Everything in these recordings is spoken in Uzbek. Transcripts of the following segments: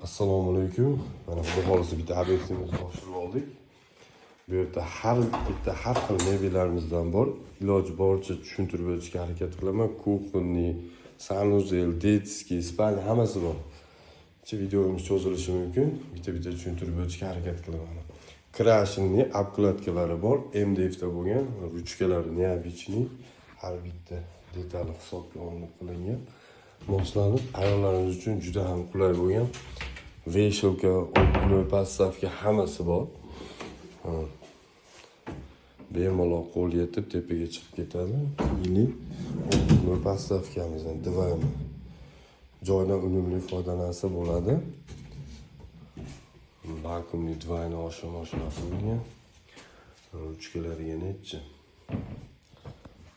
Assalomu alaykum. Mana bu xohlasa bitta obyektimizni ochib oldik. Bu yerda har xil mebellarımizdan bor. Iloji boricha tushuntirib o'tishga harakat qilaman. Kuxonniy, sanuzel, detskiy, spalniy hammasi bor. Videomiz cho'zilishi mumkin. Bitta tushuntirib o'tishga harakat qilaman. Krashinniy obkladkalari bor. MDFda bo'lgan, ruchkalari neobichniy, har bitta detali hisobga olinib qilingan. Moslanib, ayollarimiz uchun juda ham qulay bo'lgan. Veshelka, o'pni, pastavka hammasi bor. Bemalol qo'l yetib tepaga chiqib ketadi. Ili o'pni, pastavkamizdan divani joydan unumli foydalansa bo'ladi. Vakuumli divani oshirma qilingan. Ruchkalariga netchi.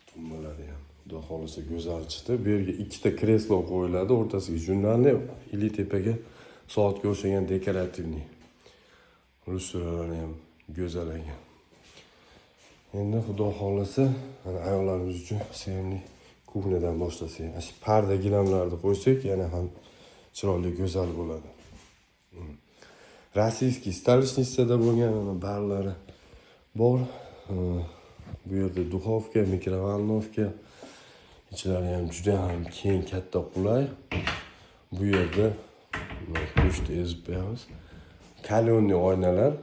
Tumbalari ham xudo xolisa go'zal chiqdi. Bu yerga ikkita kreslo qo'yiladi, o'rtasiga jurnalni, ili tepaga soatga o'xshagan dekorativniy. Lustralari ham go'zal ekan. Endi xudo xolisa, ayollarimiz uchun sevimli kuxnadan boshlasak, shu parda gilamlarni qo'ysak, yana ham chiroyli go'zal bo'ladi. Rossiyskiy stolishnicada bo'lgan barlari bor. Bu yerda duxovka, mikrovalnovka, ichlari ham juda ham keng, katta, qulay. Bu yerda go'shtni ezib qo'yamiz. Kalyonli oynalar.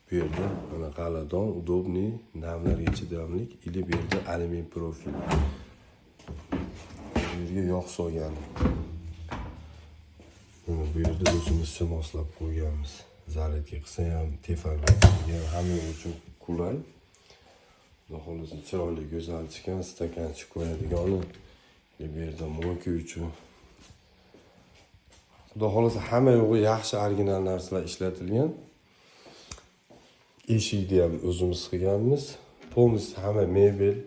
Bu yerda mana g'aladon, udobniy, namlarga chidamlik, ili bu yerda alyumin profil. Bu yerga yog' solgan. Bu yerda o'zimizcha moslab qo'yganmiz. Zaryadga qilsa ham, tefalga ham hamma uchun qulay. Xudo xolisa chiroyli go'zal chiqqan, stakanchik qo'yadigani. Bu yerda mo'yka uchun. Xudo xolisa hamma yo'g'i yaxshi original narsalar ishlatilgan. Eshikni ham o'zimiz qilganmiz. Polностью hamma mebel,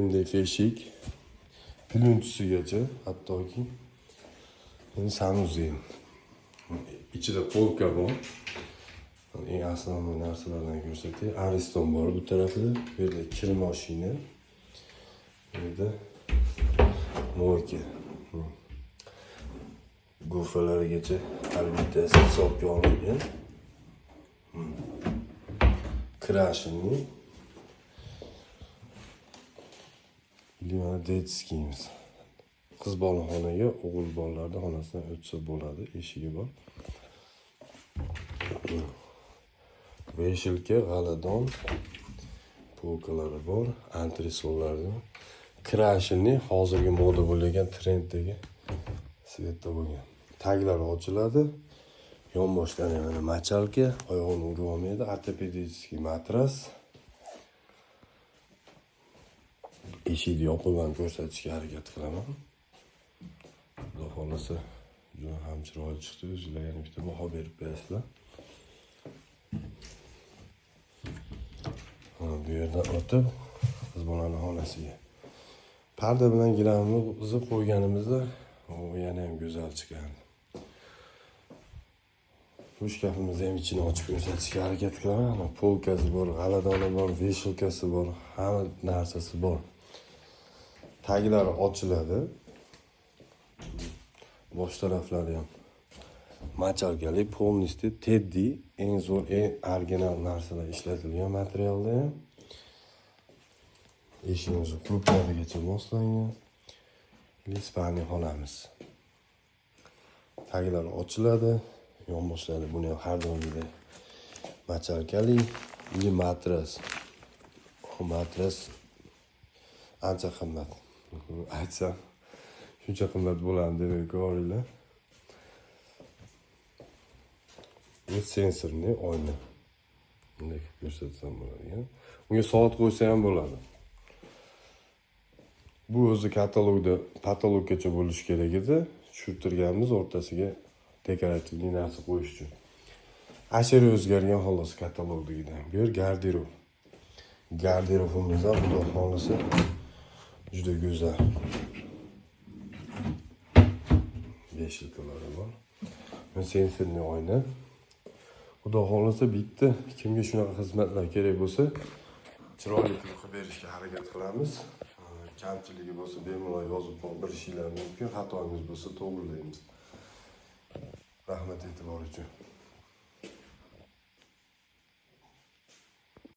MDF eshik, plyunchisigacha, hattoki endi sanuzel. İçinde polka bor. Eng asosiy narsalardan ko'rsatay. Ariston bor bu tarafda. Bu yerda kir mashina. Bu yerda mo'yka. Go'rfalarigacha har bittasi hisobga olingan. Krashinniy. Limana detskiymiz. Qiz bolaxonaga, o'g'il bolalarni xonasidan o'tsa bo'ladi, eshigi bor. Veshelka, g'aladon, polkalari bor, antresollarni. Krashinniy hozirgi moda bo'lgan trenddagi svetda bo'lgan. Taglari ochiladi. Yonboshlari mana machalka, oyog'ini urib olmaydi, ortopediskiy matras. Eshikni yopilgan ko'rsatishga harakat qilaman. Xudo xolisa juda ham chiroyli chiqdi. O'zingizlar yana bitta baho berib qo'yasizlar. Bu yerdan o'tib qiz bolaning xonasiga. Parda bilan gilamimizni qo'yganimizda, u yana ham go'zal chiqadi. Bu shkafimizni ham ichini ochib ko'rsatishga harakat qilaman. Polkasi bor, g'aladoni bor, veshelkasi bor, hamma narsasi bor. Taglari ochiladi. Bosh taraflari ham machalkali, polностью teddy, eng zo'r, eng original narsalar ishlatilgan materialda ham. Eshigimiz klublargacha moslangan. Spalniy xonamiz. Taglari ochiladi. Yonboshlari buni ham har doimgidek machalkali, matras. Matras ancha qimmat. Aytsam shuncha qimmat bo'ladi deb ko'ringlar. Bu sensorli oyna. Bunday ko'rsatsam bo'ladi. Unga soat qo'ysa ham bo'ladi. Bu o'zi kataloggacha bo'lish kerak edi. Tushirtirganmiz o'rtasiga dekorativniy narsa qo'yish uchun. Ashari o'zgargan xolos katalogdagidan. Bu yer garderob. Garderobimiz ham xudo xolisa juda go'zal. Veshelkalari bor. Bu sensorli oyna. Xudo xolisa bitta kimga shunaqa xizmatlar kerak bo'lsa, chiroyli qilib berishga harakat qilamiz. Kamchiligi bo'lsa bemalol yozib qoldirishinglar mumkin, xatoingiz bo'lsa to'g'rilaymiz. Rahmat e'tibor uchun.